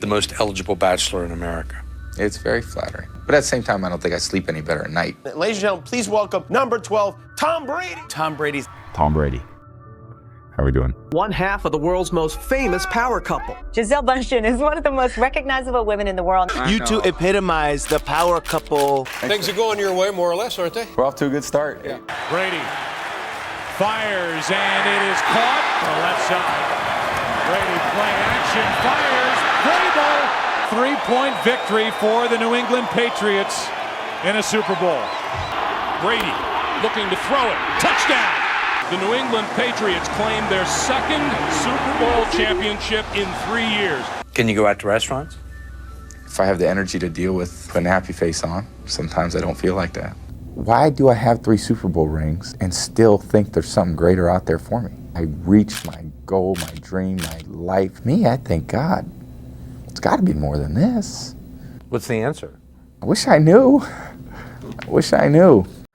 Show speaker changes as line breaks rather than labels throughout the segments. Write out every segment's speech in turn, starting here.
the most eligible bachelor in America.
It's very flattering. But at the same time, I don't think I sleep any better at night.
Ladies and gentlemen, please welcome number 12, Tom Brady.
Tom Brady.
How are we doing?
One half of the world's most famous power couple.
Gisele Bündchen is one of the most recognizable women in the world.
You two epitomize the power couple.
Things are going your way, more or less, aren't they?
We're off to a good start.
Yeah.
Brady fires, and it is caught to the left side. Brady play action, fires, Brady! Three-point victory for the New England Patriots in a Super Bowl. Brady looking to throw it. Touchdown! The New England Patriots claim their second Super Bowl championship in 3 years.
Can you go out to restaurants?
If I have the energy to deal with putting a happy face on, sometimes I don't feel like that. Why do I have 3 Super Bowl rings and still think there's something greater out there for me? I reached my goal, my dream, my life. Me, I thank God. It's got to be more than this.
What's the answer?
I wish I knew.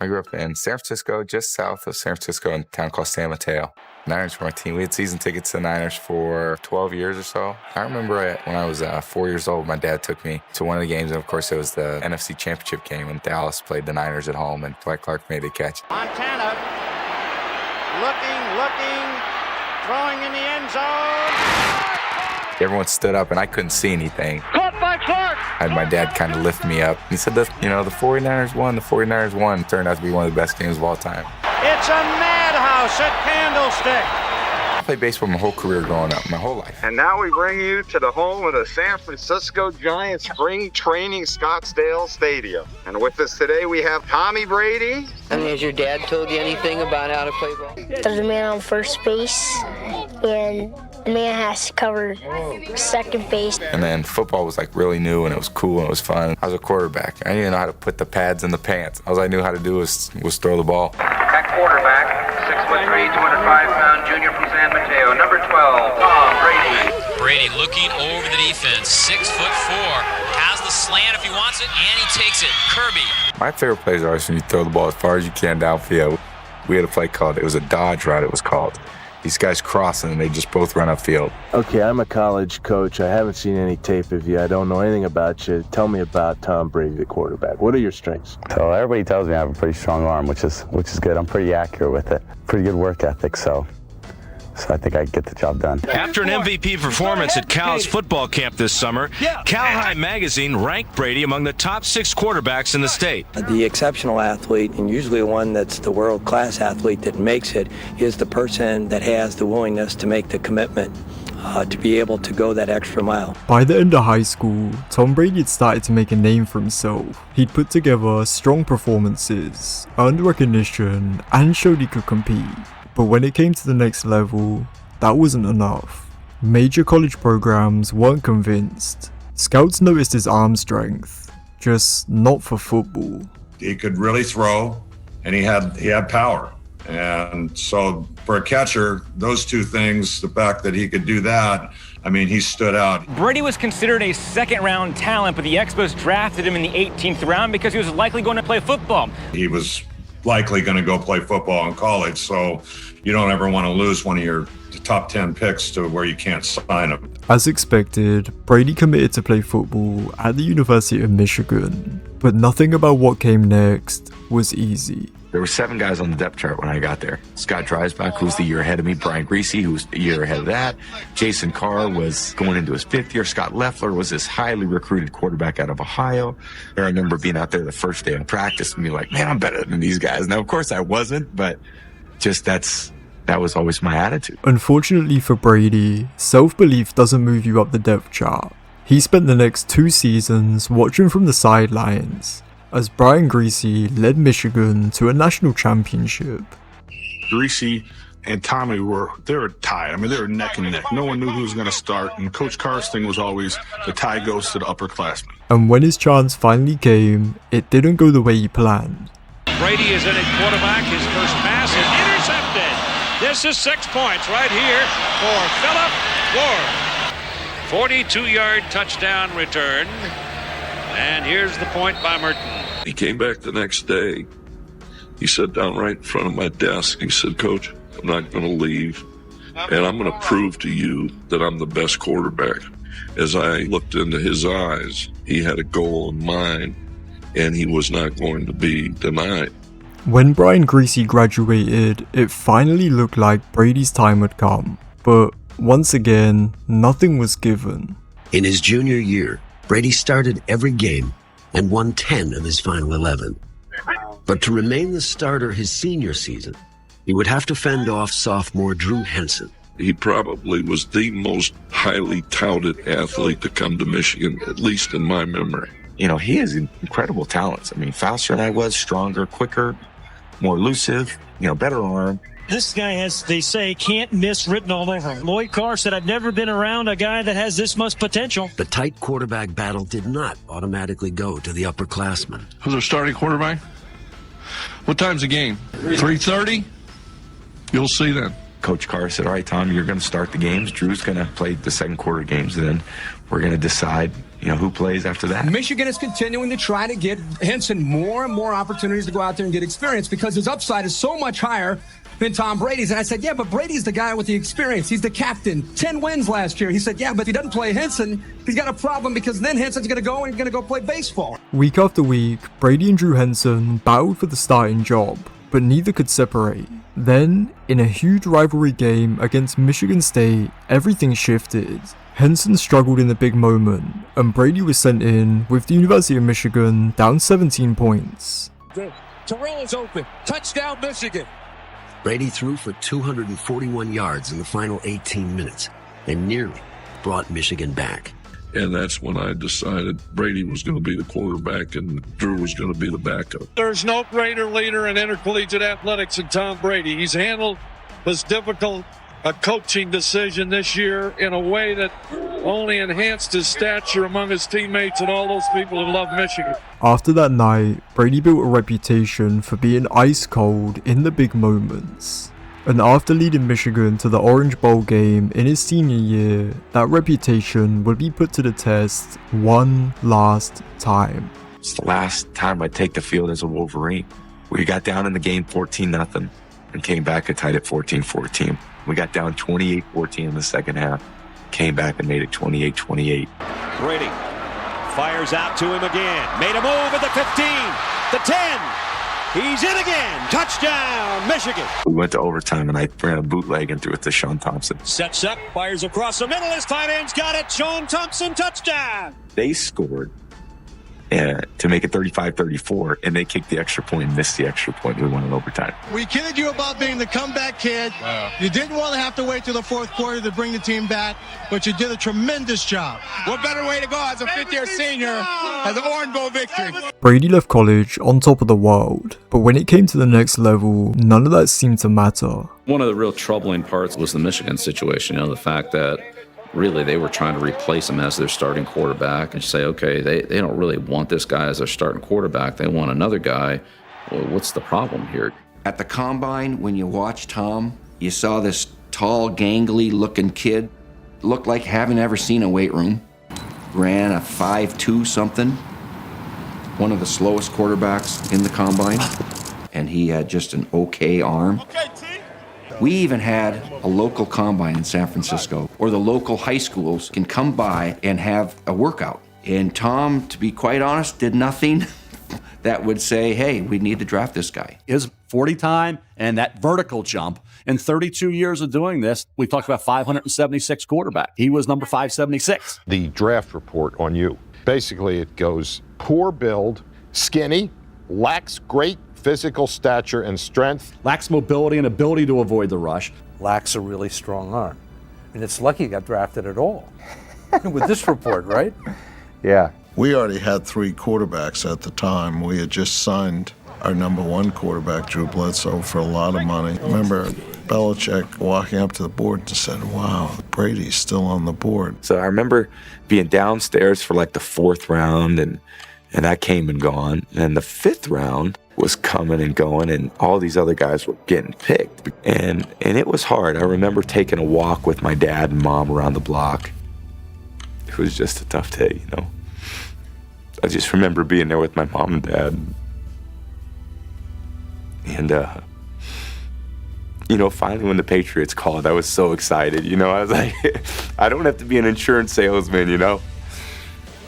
I grew up in San Francisco, just south of San Francisco, in a town called San Mateo. Niners were my team. We had season tickets to the Niners for 12 years or so. I remember when I was 4 years old, my dad took me to one of the games, and of course it was the NFC Championship game when Dallas played the Niners at home, and Dwight Clark made the catch.
Montana, looking, throwing in the end zone.
Everyone stood up, and I couldn't see anything.
Caught by Clark.
I had my dad kind of lift me up. He said, the 49ers won. The 49ers won. It turned out to be one of the best games of all time.
It's a madhouse at Candlestick.
I played baseball my whole career growing up, my whole life.
And now we bring you to the home of the San Francisco Giants spring training Scottsdale Stadium. And with us today, we have Tommy Brady.
And has your dad told you anything about how to play ball?
There's a man on first base, and the man has to cover second base.
And then football was like really new, and it was cool, and it was fun. I was a quarterback. I didn't even know how to put the pads in the pants. All I knew how to do was throw the ball.
At quarterback, 6'3", 205-pound junior from San Mateo, number 12, Tom Brady.
Brady looking over the defense, 6'4", has the slant if he wants it, and he takes it. Kirby.
My favorite play is always when you throw the ball as far as you can downfield. We had a play called, it was a dodge route, it was called. These guys crossing, and they just both run upfield.
Okay, I'm a college coach. I haven't seen any tape of you. I don't know anything about you. Tell me about Tom Brady, the quarterback. What are your strengths?
So everybody tells me I have a pretty strong arm, which is good. I'm pretty accurate with it. Pretty good work ethic, so I think I get the job done.
After an MVP performance at Cal's football camp this summer, Cal High Magazine ranked Brady among the top 6 quarterbacks in the state.
The exceptional athlete, and usually one that's the world-class athlete that makes it, is the person that has the willingness to make the commitment to be able to go that extra mile.
By the end of high school, Tom Brady had started to make a name for himself. He'd put together strong performances, earned recognition, and showed he could compete. But when it came to the next level, that wasn't enough. Major college programs weren't convinced. Scouts noticed his arm strength, just not for football.
He could really throw, and he had power. And so for a catcher, those two things, the fact that he could do that, I mean, he stood out.
Brady was considered a second-round talent, but the Expos drafted him in the 18th round because he was likely going to play football.
He was likely going to go play football in college, so you don't ever want to lose one of your top 10 picks to where you can't sign him.
As expected, Brady committed to play football at the University of Michigan, but nothing about what came next was easy.
There were 7 guys on the depth chart when I got there. Scott Dreisbach, who was the year ahead of me. Brian Griese, who was a year ahead of that. Jason Carr was going into his 5th year. Scott Loeffler was this highly recruited quarterback out of Ohio. I remember being out there the first day of practice and being like, man, I'm better than these guys. Now, of course I wasn't, but just that was always my attitude.
Unfortunately for Brady, self-belief doesn't move you up the depth chart. He spent the next 2 seasons watching from the sidelines as Brian Griese led Michigan to a national championship.
Griese and Tommy they were tied. I mean, they were neck and neck. No one knew who was going to start, and Coach Carr's thing was always the tie goes to the upperclassmen.
And when his chance finally came, it didn't go the way he planned.
Brady is in at quarterback. His first pass is intercepted. This is 6 points right here for Phillip Ward. 42-yard touchdown return. And here's the point by Merton.
He came back the next day. He sat down right in front of my desk. He said, Coach, I'm not going to leave, and I'm going to prove to you that I'm the best quarterback. as I looked into his eyes, he had a goal in mind, and he was not going to be denied.
When Brian Griese graduated, it finally looked like Brady's time had come, but once again, nothing was given.
In his junior year, Brady started every game and won 10 of his final 11. But to remain the starter his senior season, he would have to fend off sophomore Drew Henson.
He probably was the most highly touted athlete to come to Michigan, at least in my memory.
You know, he has incredible talents. I mean, faster than I was, stronger, quicker, more elusive, better arm.
This guy has, they say, can't miss written all over him. Lloyd Carr said, I've never been around a guy that has this much potential.
The tight quarterback battle did not automatically go to the upperclassmen.
Who's our starting quarterback? What time's the game? 3:30? You'll see then.
Coach Carr said, all right, Tom, you're going to start the games. Drew's going to play the second quarter games, and then we're going to decide, who plays after that.
Michigan is continuing to try to get Henson more and more opportunities to go out there and get experience because his upside is so much higher than Tom Brady's. And I said, yeah, but Brady's the guy with the experience. He's the captain. 10 wins last year. He said, yeah, but if he doesn't play Henson, he's got a problem because then Henson's going to go play baseball.
Week after week, Brady and Drew Henson battled for the starting job, but neither could separate. Then, in a huge rivalry game against Michigan State, everything shifted. Henson struggled in the big moment, and Brady was sent in with the University of Michigan down 17 points.
Terrell is open. Touchdown, Michigan.
Brady threw for 241 yards in the final 18 minutes and nearly brought Michigan back.
And that's when I decided Brady was going to be the quarterback and Drew was going to be the backup.
There's no greater leader in intercollegiate athletics than Tom Brady. He's handled this difficult coaching decision this year in a way that only enhanced his stature among his teammates and all those people who love Michigan.
After that night, Brady built a reputation for being ice cold in the big moments. And after leading Michigan to the Orange Bowl game in his senior year, that reputation would be put to the test one last time.
It's the last time I'd take the field as a Wolverine. We got down in the game 14-0 and came back and tied it 14-14. We got down 28-14 in the second half, came back and made it 28-28.
Brady fires out to him again, made a move at the 15, the 10. He's in again. Touchdown, Michigan.
We went to overtime, and I ran a bootleg and threw it to Sean Thompson.
Sets up, fires across the middle. His tight end's got it. Sean Thompson, touchdown.
They scored to make it 35-34, and they kicked the extra point and missed the extra point. We won in overtime.
We kidded you about being the comeback kid. Wow. You didn't want to have to wait till the fourth quarter to bring the team back, but you did a tremendous job. What better way to go as a fifth-year senior as an Orange Bowl victory?
Brady left college on top of the world, but when it came to the next level, none of that seemed to matter.
One of the real troubling parts was the Michigan situation, the fact that really they were trying to replace him as their starting quarterback and say, okay, they don't really want this guy as their starting quarterback. They want another guy. Well, what's the problem here?
At the combine, when you watch Tom, you saw this tall, gangly looking kid. Looked like having ever seen a weight room. Ran a 5.2 something. One of the slowest quarterbacks in the combine. And he had just an okay arm. We even had a local combine in San Francisco, or the local high schools can come by and have a workout. And Tom, to be quite honest, did nothing that would say, hey, we need to draft this guy.
His 40 time and that vertical jump. In 32 years of doing this, we talked about 576 quarterback. He was number 576.
The draft report on you. Basically, it goes poor build, skinny, lacks great physical stature and strength.
Lacks mobility and ability to avoid the rush.
Lacks a really strong arm. And it's lucky he got drafted at all. With this report, right?
Yeah.
We already had 3 quarterbacks at the time. We had just signed our number 1 quarterback, Drew Bledsoe, for a lot of money. Remember Belichick walking up to the board and said, wow, Brady's still on the board.
So I remember being downstairs for like the 4th round, and that came and gone. And the 5th round was coming and going, and all these other guys were getting picked. And it was hard. I remember taking a walk with my dad and mom around the block. It was just a tough day, I just remember being there with my mom and dad. And
finally when the Patriots called, I was so excited. I was like, I don't have to be an insurance salesman,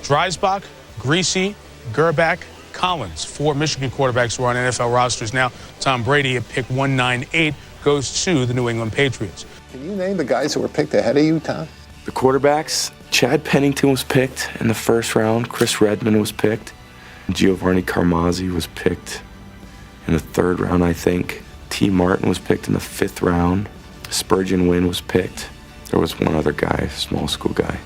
Dreisbach, Greasy, Gerback, Collins, 4 Michigan quarterbacks who are on NFL rosters now. Tom Brady at pick 198 goes to the New England Patriots.
Can you name the guys who were picked ahead of you, Tom?
The quarterbacks, Chad Pennington was picked in the first round. Chris Redmond was picked. Giovanni Carmazzi was picked in the 3rd round, I think. T. Martin was picked in the 5th round. Spurgeon Wynn was picked. There was one other guy, small school guy,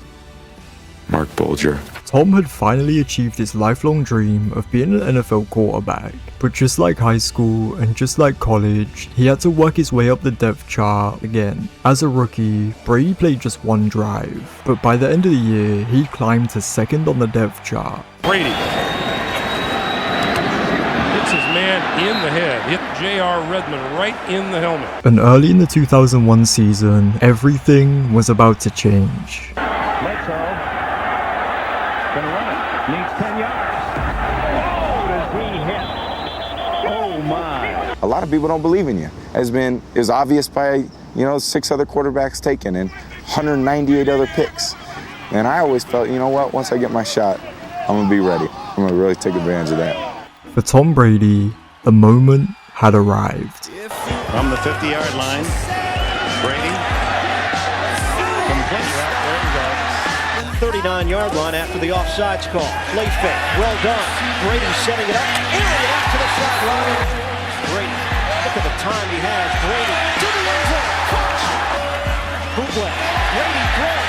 Mark Bolger.
Tom had finally achieved his lifelong dream of being an NFL quarterback, but just like high school and just like college, he had to work his way up the depth chart again. As a rookie, Brady played just 1 drive, but by the end of the year, he climbed to 2nd on the depth chart.
Brady hits his man in the head, hit J.R. Redmond right in the helmet.
And early in the 2001 season, everything was about to change.
Needs 10 yards. Oh, does he hit? Oh, my.
A lot of people don't believe in you. Is obvious by, 6 other quarterbacks taken and 198 other picks. And I always felt, once I get my shot, I'm going to be ready. I'm going to really take advantage of that.
For Tom Brady, the moment had arrived.
From the 50-yard line, Brady. Complete. There you go.
39-yard line after the offsides call. Play fake. Well done. Brady setting it up. Airing it out to the sideline. Brady. Look at the time he has. Brady to the end zone. Buble. Brady throw.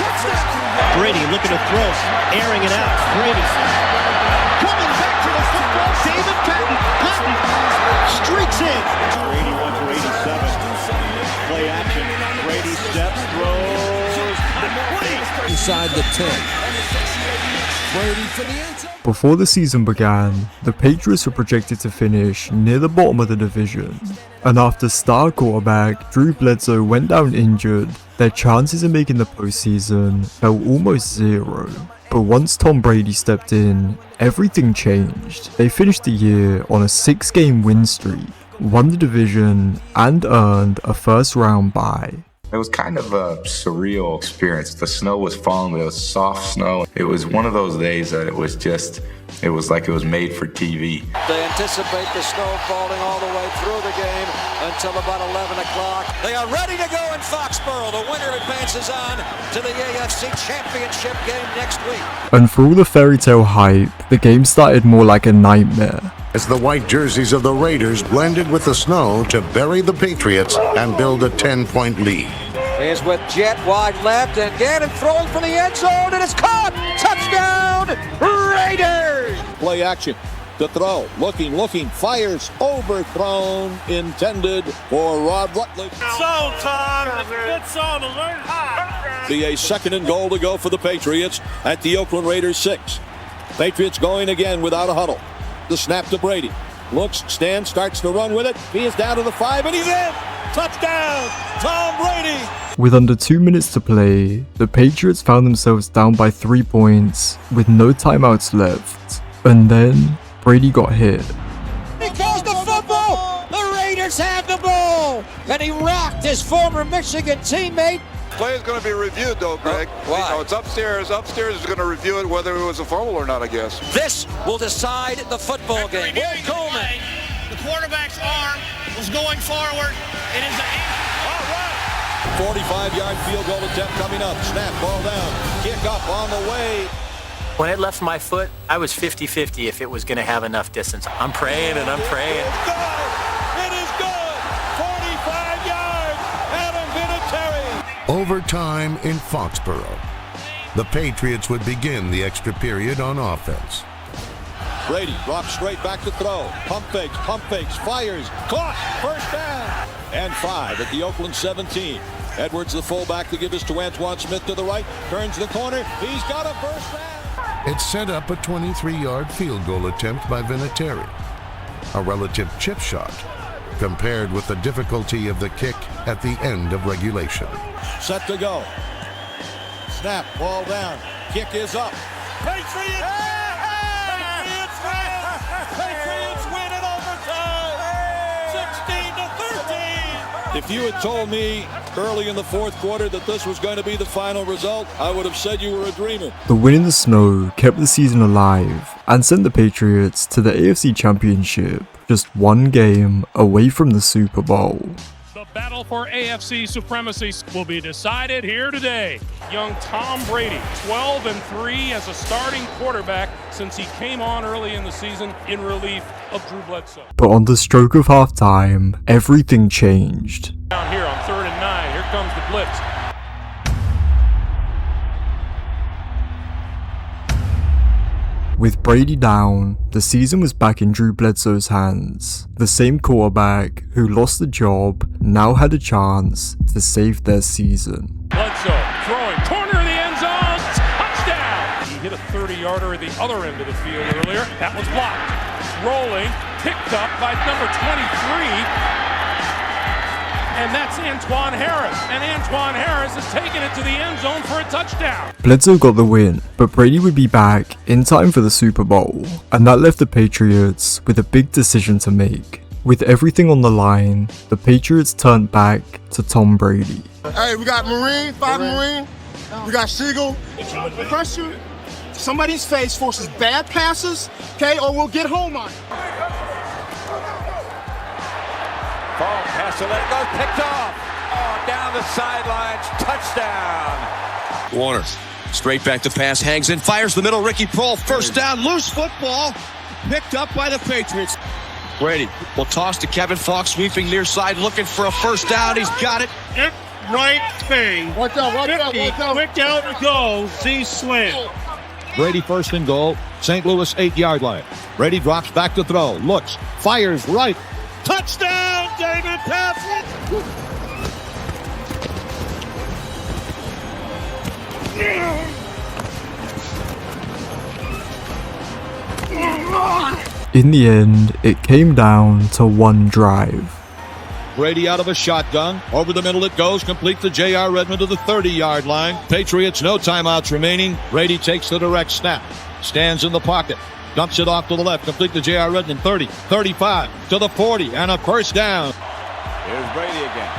Touchdown. Brady looking to throw. Airing it out. Brady. Coming back to the football. David Patton. Patton streaks in.
Brady 1 for 87. Play action. Brady steps, throws.
Inside the 10. Brady for the end zone.
Before the season began, the Patriots were projected to finish near the bottom of the division. And after star quarterback Drew Bledsoe went down injured, their chances of making the postseason fell almost 0. But once Tom Brady stepped in, everything changed. They finished the year on a 6-game win streak, won the division, and earned a 1st-round bye.
It was kind of a surreal experience. The snow was falling, but it was soft snow. It was one of those days that it was like it was made for TV.
They anticipate the snow falling all the way through the game until about 11 o'clock. They are ready to go in Foxborough. The winner advances on to the AFC Championship game next week.
And for all the fairy tale hype, the game started more like a nightmare.
As the white jerseys of the Raiders blended with the snow to bury the Patriots and build a 10-point lead.
Is with jet wide left and Gannon throwing for the end zone and it's caught! Touchdown, Raiders!
Play action. To throw. Looking. Fires. Overthrown. Intended for Rod Rutledge.
Zone time. Good zone alert.
Be a 2nd and goal to go for the Patriots at the Oakland Raiders 6. Patriots going again without a huddle. The snap to Brady. Looks, stands, starts to run with it. He is down to the 5 and he's in. Touchdown, Tom Brady.
With under 2 minutes to play, the Patriots found themselves down by 3 points with no timeouts left. And then Brady got hit.
He calls the football. The Raiders have the ball. And he rocked his former Michigan teammate.
Play is going to be reviewed, though, Greg.
Why?
It's upstairs. Upstairs is going to review it, whether it was a fumble or not, I guess.
This will decide the football game. Will Coleman.
The quarterback's arm was going forward. It is all right.
45-yard field goal attempt coming up. Snap, ball down. Kick up on the way.
When it left my foot, I was 50-50 if it was going to have enough distance. I'm praying and I'm praying.
It's good. It is good. 45 yards. Adam Vinatieri.
Overtime in Foxborough. The Patriots would begin the extra period on offense.
Brady drops straight back to throw. Pump fakes, fires, caught, 1st down. And 5 at the Oakland 17. Edwards, the fullback, to give us to Antoine Smith to the right. Turns the corner. He's got a 1st down.
It set up a 23-yard field goal attempt by Vinatieri. A relative chip shot compared with the difficulty of the kick at the end of regulation.
Set to go. Snap, ball down. Kick is up. Patriots! Patriots win in overtime! 16-13! If you had told me early in the fourth quarter that this was going to be the final result, I would have said you were a dreamer.
The win in the snow kept the season alive and sent the Patriots to the AFC Championship, just one game away from the Super Bowl.
The battle for AFC supremacy will be decided here today. Young Tom Brady, 12-3 as a starting quarterback since he came on early in the season in relief of Drew Bledsoe.
But on the stroke of halftime, everything changed.
Down here on 3rd and 9, here comes the blitz.
With Brady down, the season was back in Drew Bledsoe's hands. The same quarterback who lost the job now had a chance to save their season.
Bledsoe throwing, corner of the end zone, touchdown! He hit a 30-yarder at the other end of the field earlier. That was blocked. Rolling, picked up by number 23. And that's Antoine Harris. And Antoine Harris has taken it to the end zone for a touchdown.
Bledsoe got the win, but Brady would be back in time for the Super Bowl. And that left the Patriots with a big decision to make. With everything on the line, the Patriots turned back to Tom Brady.
Hey, we got Marine, 5 Marine. We got Siegel. Pressure somebody's face forces bad passes, okay, or we'll get home on it.
Ball pass to let it go, picked off. Oh, down the sidelines, touchdown.
Warner, straight back to pass, hangs in, fires the middle, Ricky Prohl, first down, loose football, picked up by the Patriots. Brady will toss to Kevin Fox, sweeping near side, looking for a first down, he's got it.
Right thing. Watch out, watch out, watch out. Quick down to go, Z-swing.
Brady first and goal, St. Louis 8-yard line. Brady drops back to throw, looks, fires right. Touchdown, David Patrick!
In the end, it came down to one drive.
Brady out of a shotgun. Over the middle it goes, complete to J.R. Redmond to the 30-yard line. Patriots, no timeouts remaining. Brady takes the direct snap. Stands in the pocket. Dumps it off to the left, complete to J.R. Redmond, 30, 35, to the 40, and a first down.
Here's Brady again.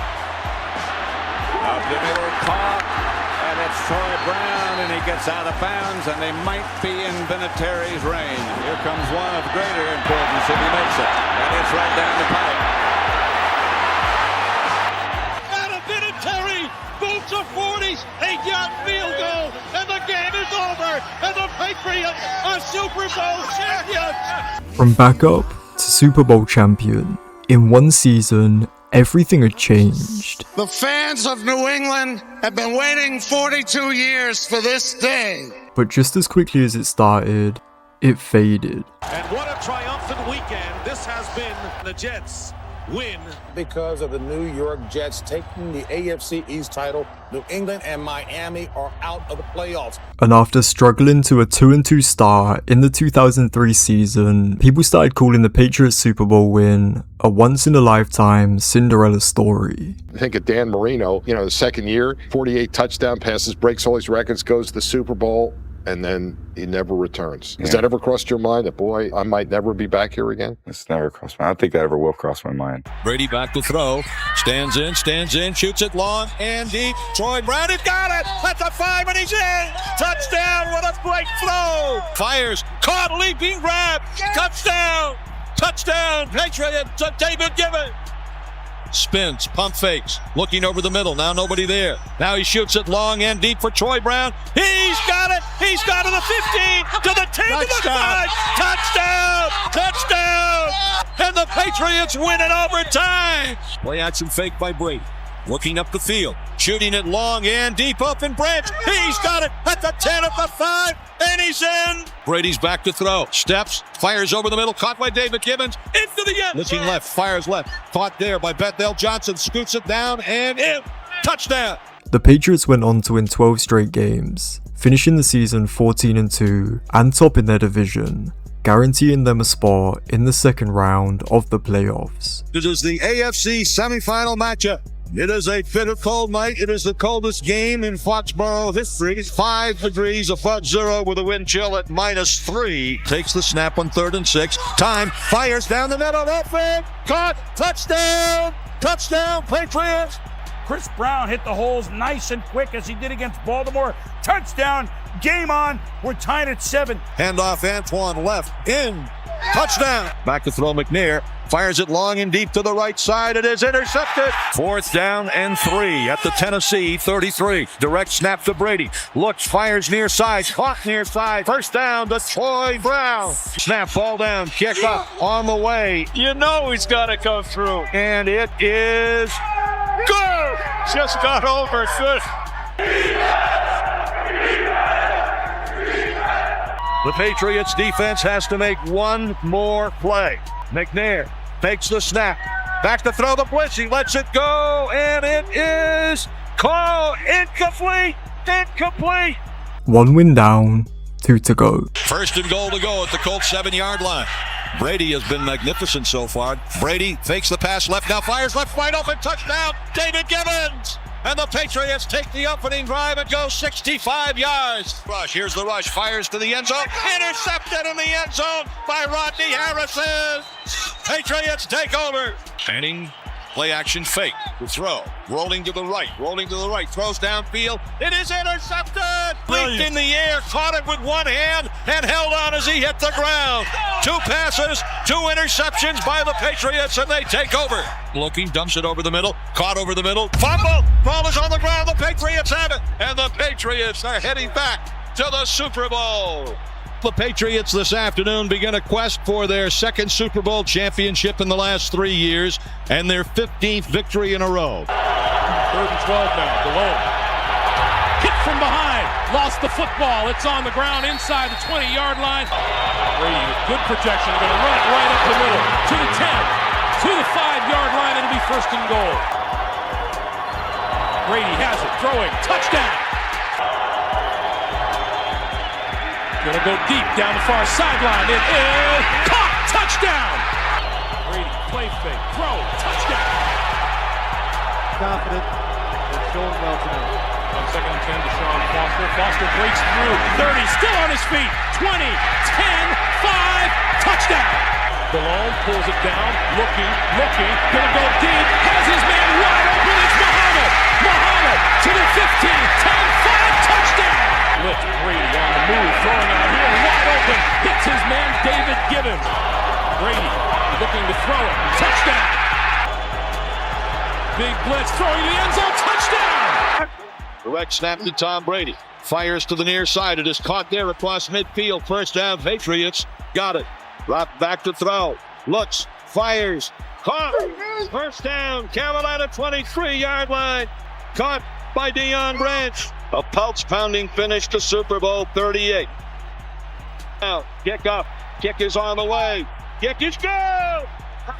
Up the middle, caught, and it's Troy Brown, and he gets out of bounds, and they might be in Vinatieri's range. Here comes one of greater importance if he makes it, and it's right down the pipe.
Out of Vinatieri, boots of 40s, 8-yard field goal, and the game is over, and the Patriots are Super Bowl champions.
From backup to Super Bowl champion, in one season, everything had changed.
The fans of New England have been waiting 42 years for this day.
But just as quickly as it started, it faded.
And what a triumphant weekend this has been. The Jets win.
Because of the New York Jets taking the AFC East title, New England and Miami are out of the playoffs.
And after struggling to a 2-2 start in the 2003 season, people started calling the Patriots Super Bowl win a once-in-a-lifetime Cinderella story.
Think of Dan Marino, the second year, 48 touchdown passes, breaks all his records, goes to the Super Bowl, and then he never returns. Has that ever crossed your mind that, boy, I might never be back here again?
It's never crossed my mind. I don't think that ever will cross my mind.
Brady back to throw. Stands in, shoots it long and deep. Troy Brown, he's got it. That's a 5 and he's in. Touchdown, what a great throw. Fires, caught, leaping grab. Touchdown. Touchdown, Patriots, David Gibbons. Spins, pump fakes, looking over the middle. Now nobody there. Now he shoots it long and deep for Troy Brown. He's got it. He's got to the 15, to the 10, to the 5. Touchdown! Touchdown! And the Patriots win in overtime. Play action fake by Brady. Looking up the field, shooting it long and deep up in Branch. He's got it at the 10, at the 5, and he's in. Brady's back to throw. Steps, fires over the middle, caught by David Gibbons, into the end. Looking left, fires left. Caught there by Bethel Johnson, scoots it down and in. Touchdown.
The Patriots went on to win 12 straight games, finishing the season 14-2 and topping their division, guaranteeing them a spot in the second round of the playoffs.
This is the AFC semifinal matchup. It is a bitter cold night. It is the coldest game in Foxborough history. 5 degrees above zero with a wind chill at -3. Takes the snap on 3rd and 6. Time, fires down the middle. Open, caught, touchdown. Touchdown, Patriots!
Chris Brown hit the holes nice and quick as he did against Baltimore. Touchdown, game on. We're tied at 7.
Handoff Antoine left, in, touchdown. Back to throw McNair, fires it long and deep to the right side. It is intercepted. 4th down and 3 at the Tennessee 33. Direct snap to Brady. Looks, fires near side, caught near side. First down to Troy Brown. Snap, ball down, kick up, on the way. You know he's got to come through. And it is good. Just got over good. The Patriots defense has to make one more play. McNair takes the snap. Back to throw the blitz. He lets it go, and it is called incomplete. Incomplete.
1 win down, 2 to go.
1st and goal to go at the Colts 7-yard line. Brady has been magnificent so far. Brady fakes the pass left, now fires left, wide open, touchdown, David Gibbons! And the Patriots take the opening drive and go 65 yards. Rush, here's the rush, fires to the end zone, intercepted in the end zone by Rodney Harrison. Patriots take over. Panning, play action fake, the throw, rolling to the right, throws downfield. It is intercepted. Leaped in the air, caught it with one hand, and held on as he hit the ground. 2 passes, 2 interceptions by the Patriots, and they take over. Looking, dumps it over the middle, caught over the middle, fumble, ball is on the ground, the Patriots have it, and the Patriots are heading back to the Super Bowl. The Patriots this afternoon begin a quest for their 2nd Super Bowl championship in the last 3 years and their 15th victory in a row.
3rd and 12 now, below. Hit from behind, lost the football. It's on the ground inside the 20-yard line. Brady with good protection, going to run it right up the middle to the 10, to the 5-yard line. It'll be 1st and goal. Brady has it, throwing, touchdown. Gonna go deep down the far sideline. It is caught. Touchdown. Brady, play fake, throw, touchdown.
Confident. It's going well tonight.
On 2nd and 10, Deshaun Foster. Foster breaks through. 30, still on his feet. 20, 10, 5, touchdown. Malone pulls it down, looking, gonna go deep. Has his man wide open. It's Muhammad. Muhammad to the 15, 10, 5, touchdown. Blitz, Brady on the move, throwing out here, wide open, hits his man David Gibbons. Brady looking to throw it, touchdown. Big blitz, throwing to the end zone, touchdown.
Direct snap to Tom Brady, fires to the near side, it is caught there across midfield, 1st down, Patriots, got it. Drop back to throw, looks, fires, caught, 1st down, Carolina 23-yard line, caught by Deion Branch. A pulse-pounding finish to Super Bowl 38. Now, kick up. Kick is on the way. Kick is good!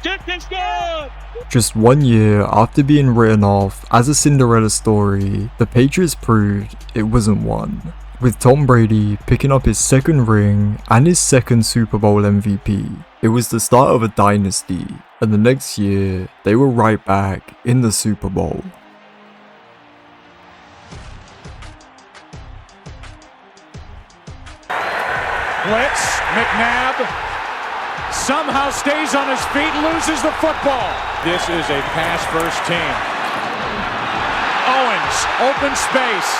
Kick is good!
Just 1 year after being written off as a Cinderella story, the Patriots proved it wasn't one. With Tom Brady picking up his 2nd ring and his 2nd Super Bowl MVP, it was the start of a dynasty, and the next year, they were right back in the Super Bowl.
Blitz, McNabb somehow stays on his feet, loses the football. This is a pass-first team. Owens, open space.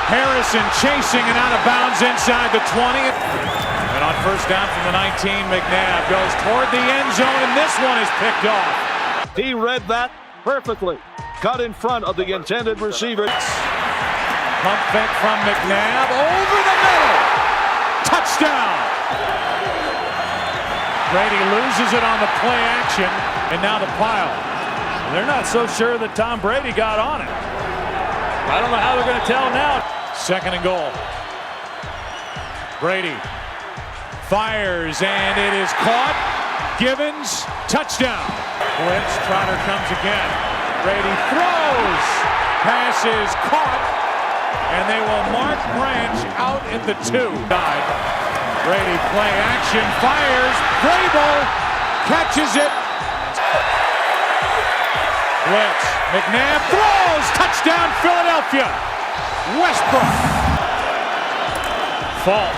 Harrison chasing and out of bounds inside the 20. And on 1st down from the 19, McNabb goes toward the end zone, and this one is picked off.
He read that perfectly. Cut in front of the intended receiver.
Pump fake from McNabb over the middle. Touchdown! Brady loses it on the play action, and now the pile. They're not so sure that Tom Brady got on it. I don't know how they're going to tell now. 2nd and goal. Brady fires, and it is caught. Gibbons, touchdown. Blitz, Trotter comes again. Brady throws. Pass is caught. And they will mark Branch out at the 2. Brady play action, fires, Vrabel catches it. Blitz, McNabb throws, touchdown Philadelphia. Westbrook. Fault,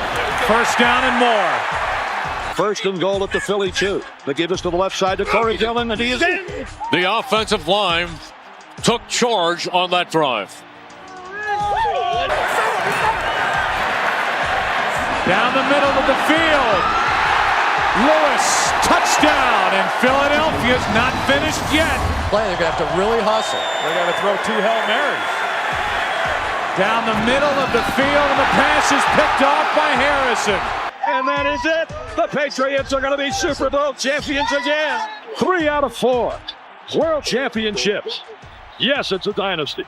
1st down and more.
First and goal at the Philly 2. They give us to the left side to Corey Dillon, and he is in.
The offensive line took charge on that drive.
Down the middle of the field. Lewis, touchdown, and Philadelphia's not finished yet.
They're going to have to really hustle.
They're going to throw 2 Hail Marys. Down the middle of the field, and the pass is picked off by Harrison.
And that is it. The Patriots are going to be Super Bowl champions again. 3 out of 4 world championships. Yes, it's a dynasty.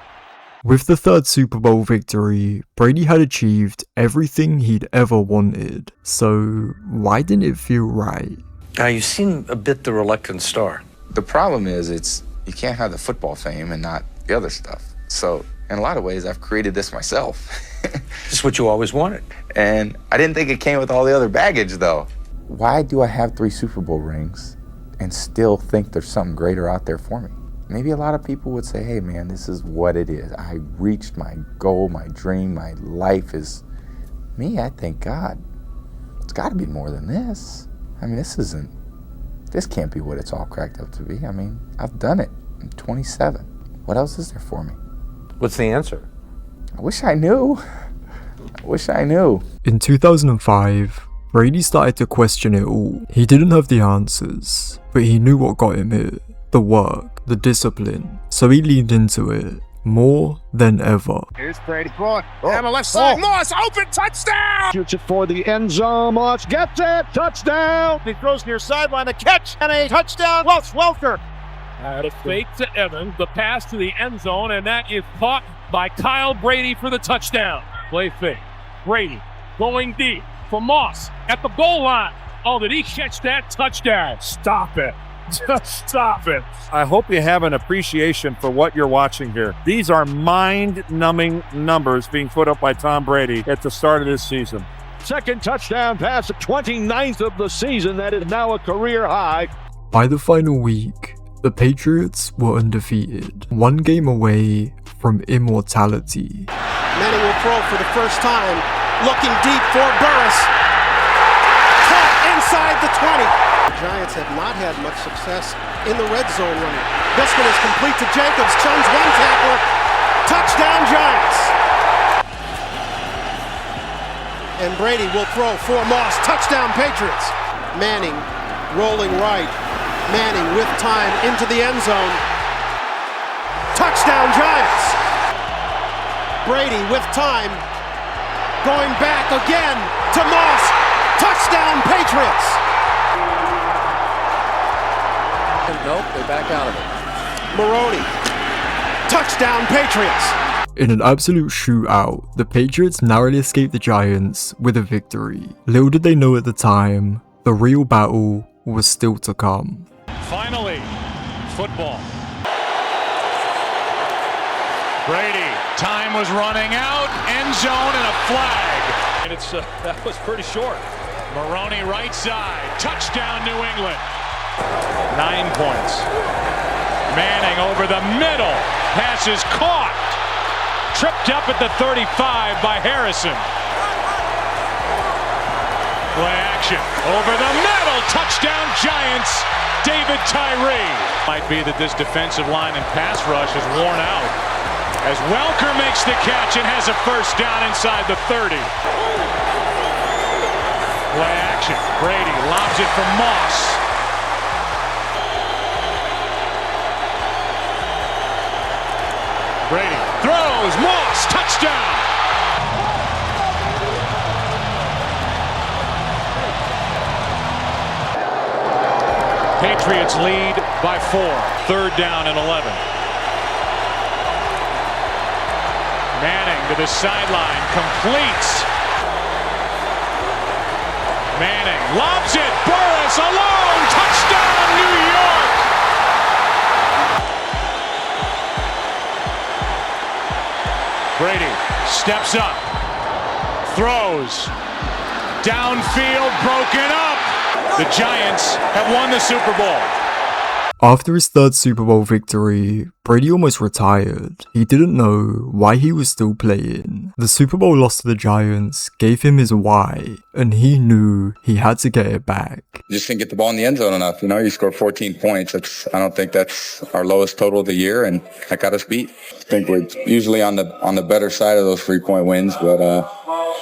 With the third Super Bowl victory, Brady had achieved everything he'd ever wanted. So why didn't it feel right?
You seem a bit the reluctant star.
The problem is you can't have the football fame and not the other stuff. So in a lot of ways, I've created this myself.
This is what you always wanted.
And I didn't think it came with all the other baggage, though. Why do I have 3 Super Bowl rings and still think there's something greater out there for me? Maybe a lot of people would say, hey, man, this is what it is. I reached my goal, my dream, my life is... Me, I think, God, it's got to be more than this. I mean, this can't be what it's all cracked up to be. I mean, I've done it. I'm 27. What else is there for me?
What's the answer?
I wish I knew.
In 2005, Brady started to question it all. He didn't have the answers, but he knew what got him here. The work, the discipline. So he leaned into it more than ever.
Here's Brady. On the left side. Moss, open, touchdown! Shoots it for the end zone. Moss gets it, touchdown!
He throws near sideline, a catch, and a touchdown. Welker.
The fake to Evans, the pass to the end zone, and that is caught by Kyle Brady for the touchdown. Play fake. Brady going deep for Moss at the goal line. Oh, did he catch that touchdown? Stop it. Just stop it.
I hope you have an appreciation for what you're watching here. These are mind-numbing numbers being put up by Tom Brady at the start of this season.
Second touchdown pass, 29th of the season. That is now a career high.
By the final week, the Patriots were undefeated, 1 game away from immortality.
Manning will throw for the first time, looking deep for Burris. Caught inside the 20. The Giants have not had much success in the red zone running. This one is complete to Jacobs. Chuns 1 tackler. Touchdown Giants. And Brady will throw for Moss. Touchdown Patriots. Manning rolling right. Manning with time into the end zone. Touchdown Giants. Brady with time. Going back again to Moss. Touchdown Patriots.
Nope, they back out of it.
Maroney. Touchdown Patriots.
In an absolute shootout, the Patriots narrowly escaped the Giants with a victory. Little did they know at the time, the real battle was still to come.
Finally, football. Brady, time was running out, end zone and a flag. And that was pretty short. Maroney right side, touchdown New England. 9 points. Manning over the middle, pass is caught. Tripped up at the 35 by Harrison. Play action, over the middle, touchdown Giants, David Tyree. Might be that this defensive line and pass rush is worn out, as Welker makes the catch and has a first down inside the 30. Play action, Brady lobs it for Moss. Brady throws, Moss, touchdown! Patriots lead by 4. 3rd down and 11. Manning to the sideline, completes. Manning lobs it, Burris alone, touchdown New York! Brady steps up, throws, downfield, broken up. The Giants have won the Super Bowl.
After his third Super Bowl victory, Brady almost retired. He didn't know why he was still playing. The Super Bowl loss to the Giants gave him his why, and he knew he had to get it back.
Just didn't get the ball in the end zone enough. You know, you scored 14 points. I don't think that's our lowest total of the year, and that got us beat. I think we're usually on the better side of those 3-point wins, but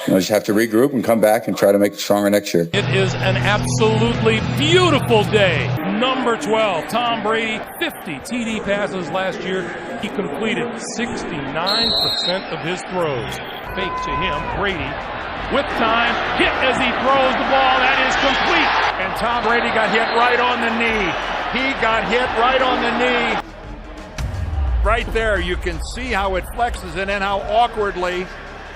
just have to regroup and come back and try to make it stronger next year.
It is an absolutely beautiful day. Number 12, Tom Brady, 50 TD passes last year. He completed 69% of his throws. Fake to him, Brady with time, hit as he throws the ball. That is complete. And Tom Brady got hit right on the knee. He got hit right on the knee. Right there, you can see how it flexes and then how awkwardly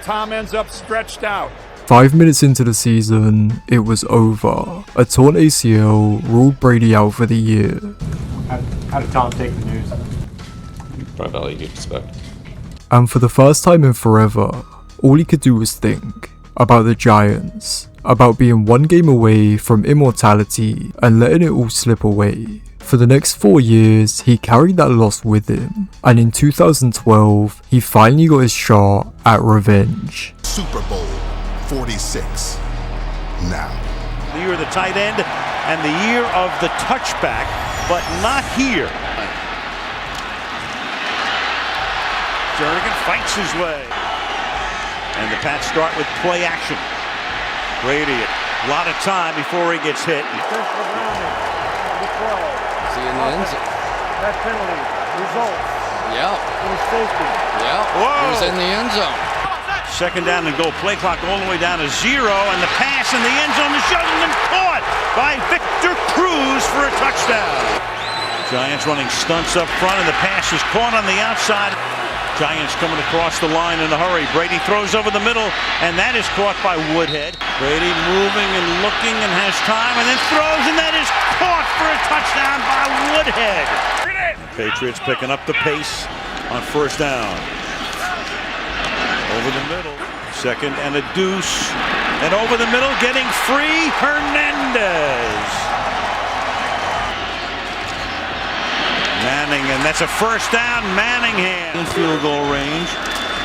Tom ends up stretched out.
5 minutes into the season, it was over. A torn ACL ruled Brady out for the year.
How did Tom take the news?
Probably all you'd expect.
And for the first time in forever, all he could do was think about the Giants, about being one game away from immortality and letting it all slip away. For the next 4 years, he carried that loss with him, and in 2012, he finally got his shot at revenge.
Super Bowl 46. Now.
The year of the tight end and the year of the touchback, but not here. Jernigan fights his way. And the Pats start with play action. Brady, a lot of time before he gets hit.
Is he in the end zone?
That penalty results
Yeah.
in safety.
Yeah.
Whoa.
He was in the end zone.
Second down and goal. Play clock all the way down to 0. And the pass in the end zone is just been caught by Victor Cruz for a touchdown. Giants running stunts up front, and the pass is caught on the outside. Giants coming across the line in a hurry. Brady throws over the middle, and that is caught by Woodhead. Brady moving and looking and has time, and then throws, and that is caught for a touchdown by Woodhead. Patriots picking up the pace on first down. Over the middle. Second and a deuce. And over the middle, getting free, Hernandez. Manning, and that's a first down. Manningham in field goal range.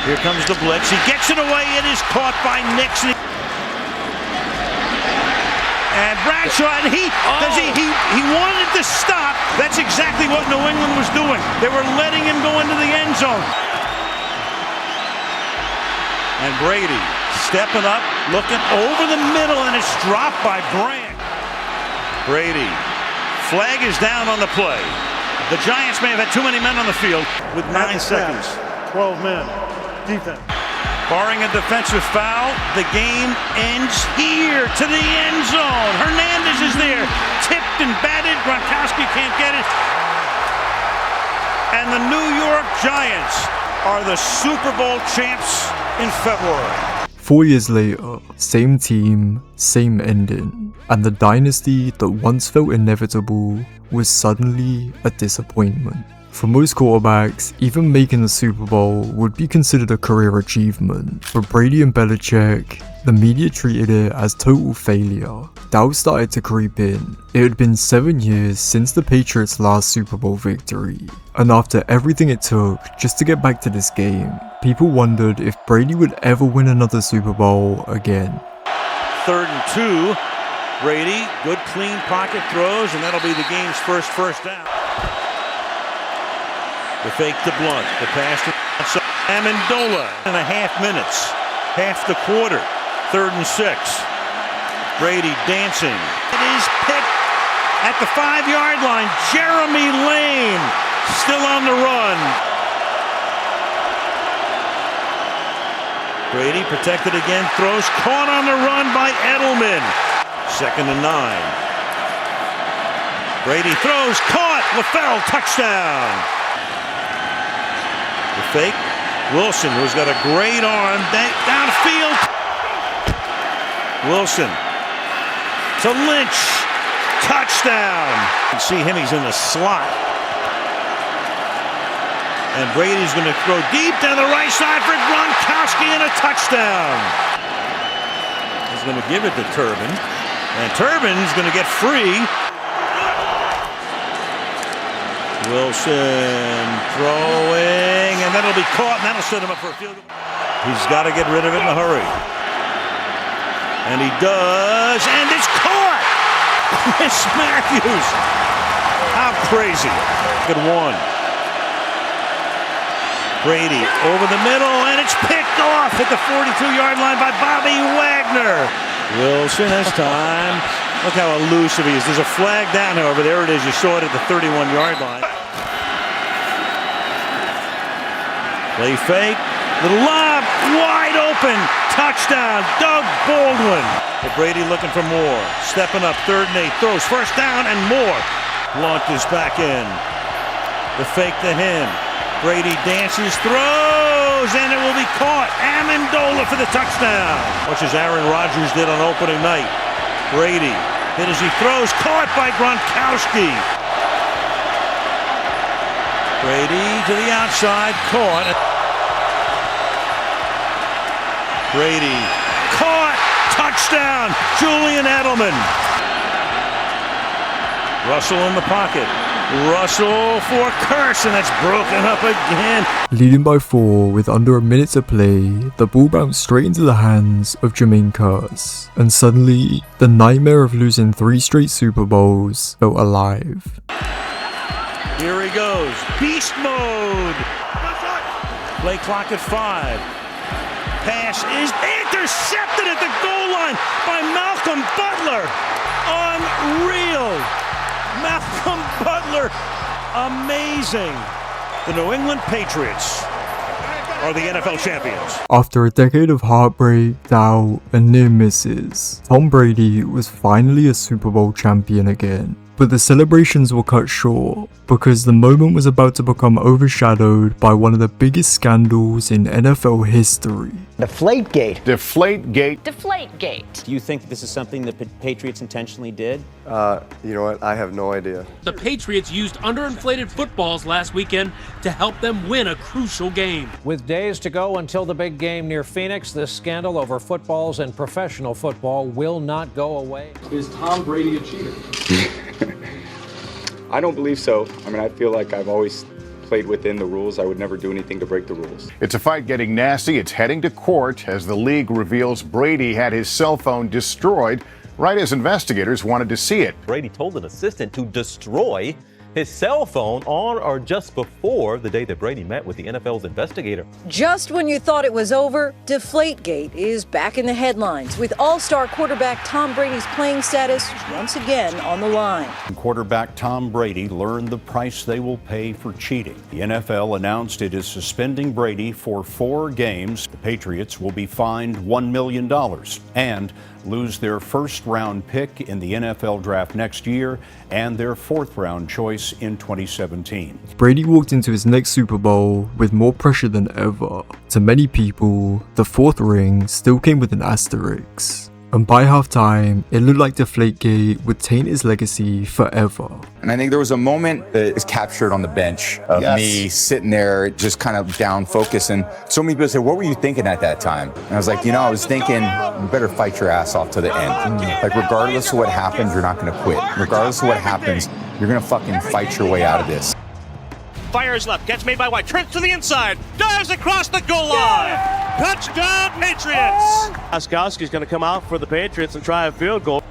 Here comes the blitz. He gets it away. It is caught by Nixon. And Bradshaw, and he wanted to stop. That's exactly what New England was doing. They were letting him go into the end zone. And Brady stepping up, looking over the middle, and it's dropped by Brandt. Brady, flag is down on the play. The Giants may have had too many men on the field with 9 seconds.
12 men. Defense.
Barring a defensive foul, the game ends here to the end zone. Hernandez is there. Tipped and batted. Gronkowski can't get it. And the New York Giants are the Super Bowl champs in February.
4 years later, same team, same ending, and the dynasty that once felt inevitable was suddenly a disappointment. For most quarterbacks, even making the Super Bowl would be considered a career achievement. For Brady and Belichick, the media treated it as total failure. Doubt started to creep in. It had been 7 years since the Patriots' last Super Bowl victory, and after everything it took just to get back to this game, people wondered if Brady would ever win another Super Bowl again.
3rd and 2. Brady, good clean pocket throws, and that'll be the game's first down. The fake to Blunt, the pass to Amendola. 1.5 minutes, half the quarter, 3rd and 6. Brady dancing. It is picked at the 5-yard line. Jeremy Lane still on the run. Brady protected again, throws, caught on the run by Edelman. 2nd and 9. Brady throws, caught, LaFell, touchdown. The fake, Wilson, who's got a great arm, downfield. Wilson to Lynch, touchdown. You can see him, he's in the slot. And Brady's going to throw deep down the right side for Gronkowski and a touchdown. He's going to give it to Turbin. And Turbin's going to get free.
Wilson throwing, and that'll be caught, and that'll set him up for a field goal. He's got to get rid of it in a hurry. And he does, and it's caught! Chris Matthews! How crazy. Good one. Brady over the middle, and it's picked off at the 42-yard line by Bobby Wagner. Wilson has time. Look how elusive he is. There's a flag down, however. There it is. You saw it at the 31-yard line. Play fake. Little lob. Wide open. Touchdown. Doug Baldwin. But Brady looking for more. Stepping up. 3rd and 8. Throws first down and more. Launches back in. The fake to him. Brady dances, throws, and it will be caught. Amendola for the touchdown. Much as Aaron Rodgers did on opening night. Brady hit as he throws, caught by Gronkowski. Brady to the outside, caught. Brady caught, touchdown, Julian Edelman. Russell in the pocket. Russell for Curse, and that's broken up again.
Leading by 4 with under a minute to play, the ball bounced straight into the hands of Jermaine Curse, and suddenly, the nightmare of losing 3 straight Super Bowls felt alive.
Here he goes, beast mode. Play clock at 5. Pass is intercepted at the goal line by Malcolm Butler. Unreal. Malcolm Butler, amazing. The New England Patriots are the NFL champions.
After a decade of heartbreak, doubt, and near misses, Tom Brady was finally a Super Bowl champion again. But the celebrations were cut short because the moment was about to become overshadowed by one of the biggest scandals in NFL history.
Deflate Gate.
Deflate Gate.
Deflate Gate.
Do you think this is something the Patriots intentionally did?
You know what? I have no idea.
The Patriots used underinflated footballs last weekend to help them win a crucial game.
With days to go until the big game near Phoenix, this scandal over footballs and professional football will not go away.
Is Tom Brady a cheater?
I don't believe so. I mean, I feel like I've always played within the rules. I would never do anything to break the rules.
It's a fight getting nasty. It's heading to court as the league reveals Brady had his cell phone destroyed right as investigators wanted to see it.
Brady told an assistant to destroy his cell phone on or just before the day that Brady met with the NFL's investigator.
Just when you thought it was over, Deflate Gate is back in the headlines with all-star quarterback Tom Brady's playing status once again on the line.
Quarterback Tom Brady learned the price they will pay for cheating. The NFL announced it is suspending Brady for 4 games. The Patriots will be fined $1 million and lose their first-round pick in the NFL draft next year and their 4th-round choice in 2017.
Brady walked into his next Super Bowl with more pressure than ever. To many people, the 4th ring still came with an asterisk. And by halftime, it looked like Deflategate would taint his legacy forever.
And I think there was a moment that is captured on the bench of me sitting there just kind of down focused. And so many people said, what were you thinking at that time? And I was like, I was thinking, you better fight your ass off to the end. Like, regardless of what happens, you're not going to quit. Regardless of what happens, you're going to fucking fight your way out of this.
Fires left, gets made by White, trips to the inside, dives across the goal line. Touchdown, Patriots!
Oskowski's going to come out for the Patriots and try a field goal.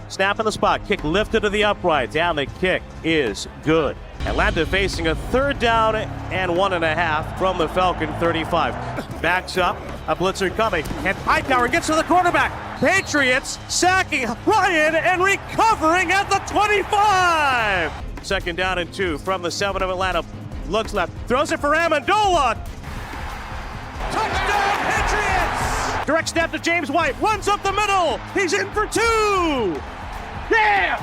Snap in the spot, kick lifted to the upright, down the kick is good. Atlanta facing a 3rd down and 1.5 from the Falcon 35. Backs up, a blitzer coming, and Hightower gets to the quarterback. Patriots sacking Ryan and recovering at the 25. 2nd down and 2 from the 7 of Atlanta. Looks left, throws it for Amendola. Touchdown, Patriots! Direct snap to James White, runs up the middle. He's in for 2. Yeah!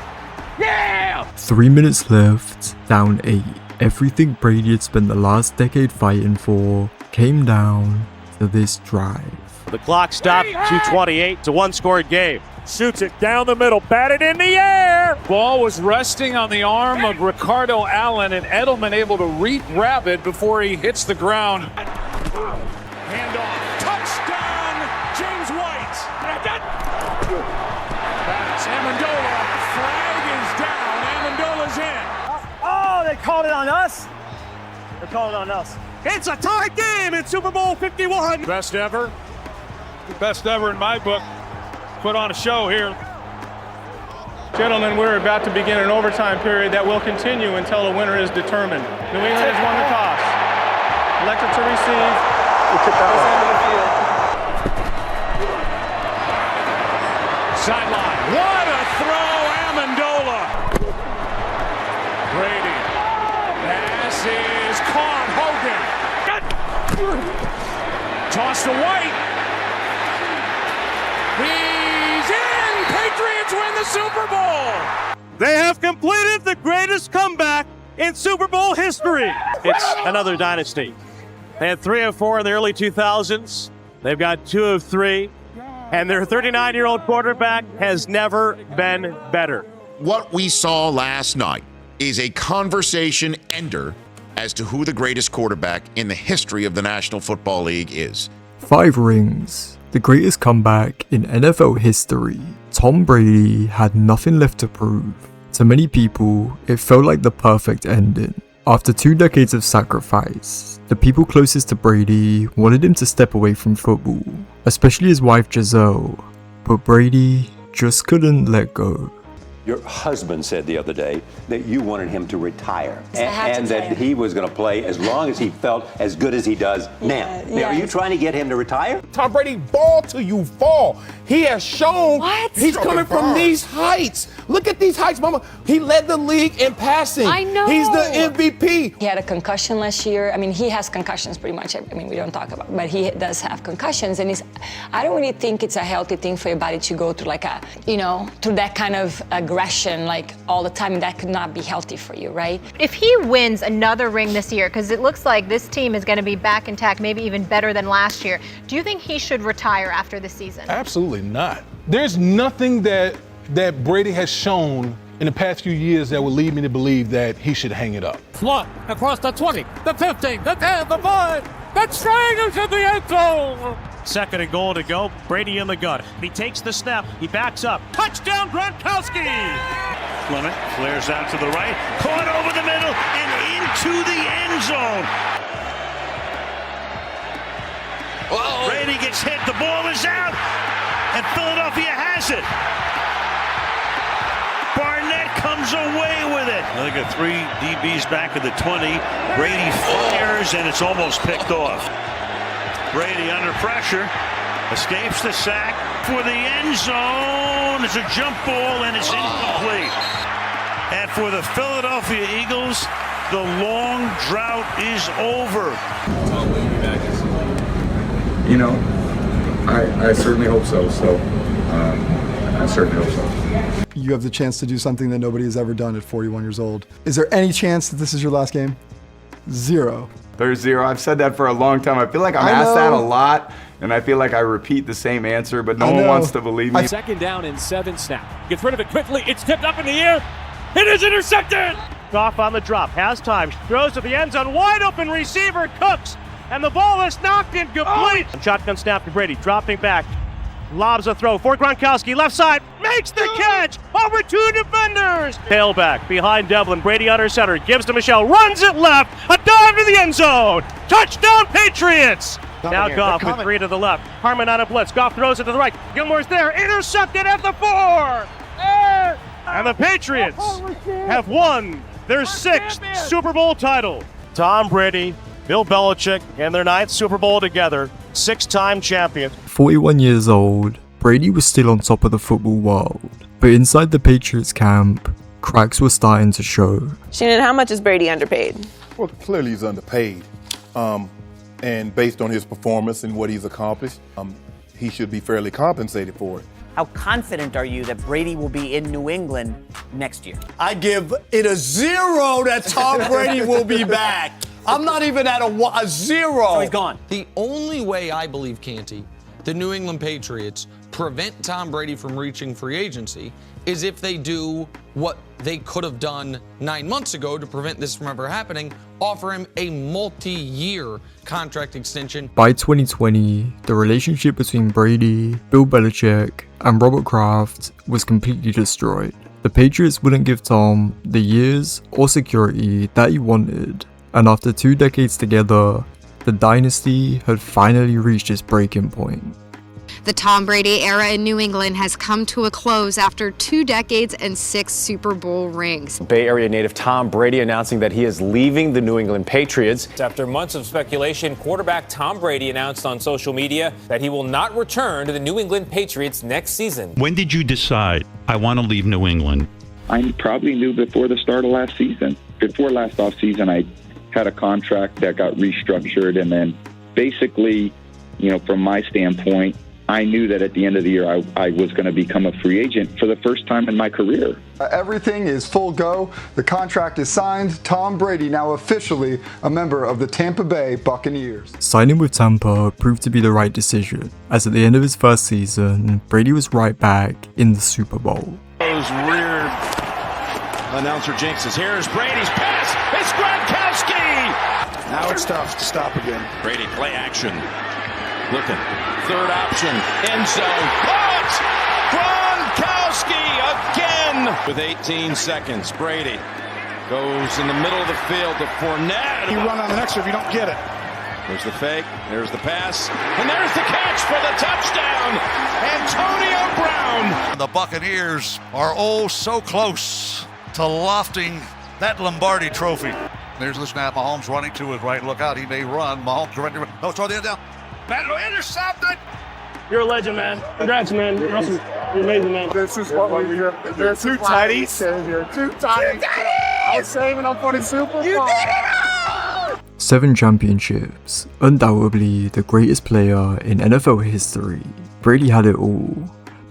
Yeah!
3 minutes left, down 8. Everything Brady had spent the last decade fighting for came down to this drive.
The clock stopped, 2:28. It's a 1-score game.
Shoots it down the middle, batted in the air. Ball was resting on the arm of Ricardo Allen, and Edelman able to grab it before he hits the ground.
Handoff. Touchdown, James White. Pass, Amendola. Flag is down. Amendola's in.
Oh,
they called it on us. They called it on us. It's a tie game in Super Bowl 51.
Best ever? Best ever in my book. Put on a show here.
Gentlemen, we're about to begin an overtime period that will continue until a winner is determined. New England has won the toss. Elected to receive.
Sideline. What a throw, Amendola. Brady. Pass is caught. Hogan. Toss to White. He's in. Patriots win the Super Bowl.
They have completed the greatest comeback in Super Bowl history. It's another dynasty. They had 3 of 4 in the early 2000s. They've got 2 of 3. And their 39-year-old quarterback has never been better.
What we saw last night is a conversation ender as to who the greatest quarterback in the history of the National Football League is.
5 rings, the greatest comeback in NFL history. Tom Brady had nothing left to prove. To many people, it felt like the perfect ending. After 2 decades of sacrifice, the people closest to Brady wanted him to step away from football, especially his wife Giselle, but Brady just couldn't let go.
Your husband said the other day that you wanted him to retire and that he was going to play as long as he felt as good as he does now. Now, are you trying to get him to retire?
Tom Brady, ball till you fall. He has shown he's coming from these heights. Look at these heights, mama. He led the league in passing.
I know.
He's the MVP.
He had a concussion last year. I mean, he has concussions pretty much. I mean, we don't talk about, but he does have concussions. And I don't really think it's a healthy thing for your body to go through like through that kind of aggression like all the time. That could not be healthy for you, right?
If he wins another ring this year, because it looks like this team is going to be back intact, maybe even better than last year, do you think he should retire after the season?
Absolutely not. There's nothing that Brady has shown in the past few years that would lead me to believe that he should hang it up.
Slot across the 20, the 15, the 10, the 5. That's strangers in the end zone. 2nd and goal to go. Brady in the gun. He takes the snap. He backs up. Touchdown, Gronkowski. Clement flares out to the right. Caught over the middle and into the end zone. Whoa. Brady gets hit. The ball is out. And Philadelphia has it. Barnett comes away with it. Look at 3 DBs back at the 20. Brady fires, and it's almost picked off. Brady under pressure, escapes the sack for the end zone. It's a jump ball, and it's incomplete. And for the Philadelphia Eagles, the long drought is over.
You know, I certainly hope so. I certainly hope so.
You have the chance to do something that nobody has ever done at 41 years old. Is there any chance that this is your last game? 0.
There's 0. I've said that for a long time. I feel like I'm asked that a lot, and I feel like I repeat the same answer, but no one wants to believe me.
2nd down and 7 snap. Gets rid of it quickly. It's tipped up in the air. It is intercepted. Goff on the drop. Has time. Throws to the end zone. Wide open receiver. Cooks. And the ball is knocked incomplete. Shotgun snap to Brady. Dropping back. Lobs a throw for Gronkowski. Left side. Makes the catch. Over 2 defenders. Tailback behind Devlin. Brady under center. Gives to Michelle. Runs it left. A dive to the end zone. Touchdown Patriots. Now Goff with 3 to the left. Harmon on a blitz. Goff throws it to the right. Gilmore's there. Intercepted at the 4. And the Patriots have won their 6th Super Bowl title. Tom Brady, Bill Belichick, and their 9th Super Bowl together. 6-time champions.
41 years old, Brady was still on top of the football world, but inside the Patriots camp, cracks were starting to show.
Shannon, how much is Brady underpaid?
Well, clearly he's underpaid. And based on his performance and what he's accomplished, he should be fairly compensated for it.
How confident are you that Brady will be in New England next year?
I give it a 0 that Tom Brady will be back. I'm not even at a 0.
So he's gone.
The only way I believe, Canty, the New England Patriots prevent Tom Brady from reaching free agency is if they do what they could have done 9 months ago to prevent this from ever happening, offer him a multi-year contract extension.
By 2020, the relationship between Brady, Bill Belichick, and Robert Kraft was completely destroyed. The Patriots wouldn't give Tom the years or security that he wanted, and after 2 decades together, the dynasty had finally reached its breaking point.
The Tom Brady era in New England has come to a close after 2 decades and 6 Super Bowl rings.
Bay Area native Tom Brady announcing that he is leaving the New England Patriots.
After months of speculation, quarterback Tom Brady announced on social media that he will not return to the New England Patriots next season.
When did you decide, I want to leave New England?
I probably knew before the start of last season. Before last offseason, I had a contract that got restructured, and then basically, from my standpoint, I knew that at the end of the year I was going to become a free agent for the first time in my career.
Everything is full go. The contract is signed. Tom Brady now officially a member of the Tampa Bay Buccaneers.
Signing with Tampa proved to be the right decision, as at the end of his first season, Brady was right back in the Super Bowl.
Those weird announcer jinxes. Here's Brady's pass. It's Gronkowski. Now it's tough to stop again. Brady play action. Looking. Third option. End zone. Caught! Gronkowski again with 18 seconds. Brady goes in the middle of the field to Fournette. You run on the next one if you don't get it. There's the fake. There's the pass. And there's the catch for the touchdown. Antonio Brown.
The Buccaneers are oh so close to lofting that Lombardi trophy. There's the snap. Mahomes running to his right. Look out. He may run. Mahomes running. No, throw the end down. Battle intercepted.
You're a legend, man. Congrats, man. You're awesome. You're amazing, man.
This is what we're here. They're two tighties. Two tighties. I was saving up for the Super Bowl. You did it all!
7 championships, undoubtedly the greatest player in NFL history. Brady had it all,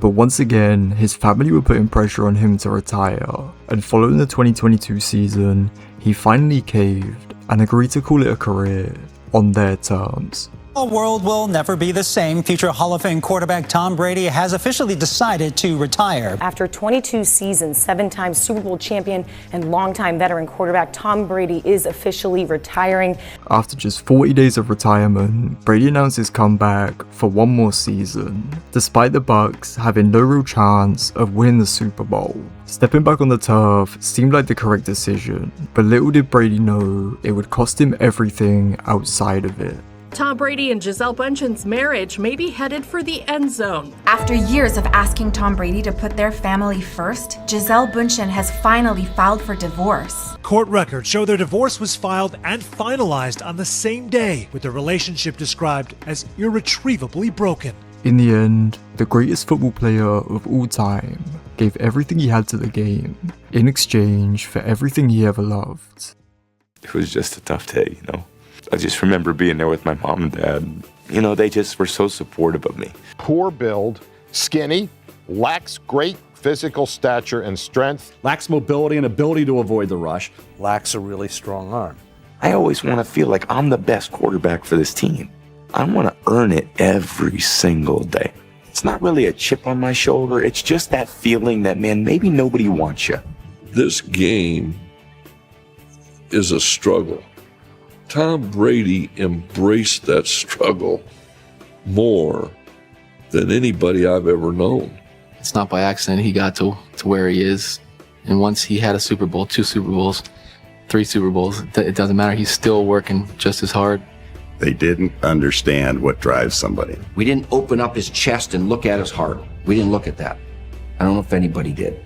but once again, his family were putting pressure on him to retire, and following the 2022 season, he finally caved and agreed to call it a career on their terms.
The world will never be the same. Future Hall of Fame quarterback Tom Brady has officially decided to retire.
After 22 seasons, 7-time Super Bowl champion and longtime veteran quarterback Tom Brady is officially retiring.
After just 40 days of retirement, Brady announced his comeback for one more season, despite the Bucs having no real chance of winning the Super Bowl. Stepping back on the turf seemed like the correct decision, but little did Brady know it would cost him everything outside of it.
Tom Brady and Gisele Bündchen's marriage may be headed for the end zone.
After years of asking Tom Brady to put their family first, Gisele Bündchen has finally filed for divorce.
Court records show their divorce was filed and finalized on the same day, with the relationship described as irretrievably broken.
In the end, the greatest football player of all time gave everything he had to the game in exchange for everything he ever loved.
It was just a tough day, I just remember being there with my mom and dad. They just were so supportive of me.
Poor build, skinny, lacks great physical stature and strength.
Lacks mobility and ability to avoid the rush. Lacks a really strong arm.
I always want to feel like I'm the best quarterback for this team. I want to earn it every single day. It's not really a chip on my shoulder. It's just that feeling that, man, maybe nobody wants you.
This game is a struggle. Tom Brady embraced that struggle more than anybody I've ever known.
It's not by accident he got to where he is. And once he had a Super Bowl, 2 Super Bowls, 3 Super Bowls, it doesn't matter. He's still working just as hard.
They didn't understand what drives somebody.
We didn't open up his chest and look at his heart. We didn't look at that. I don't know if anybody did.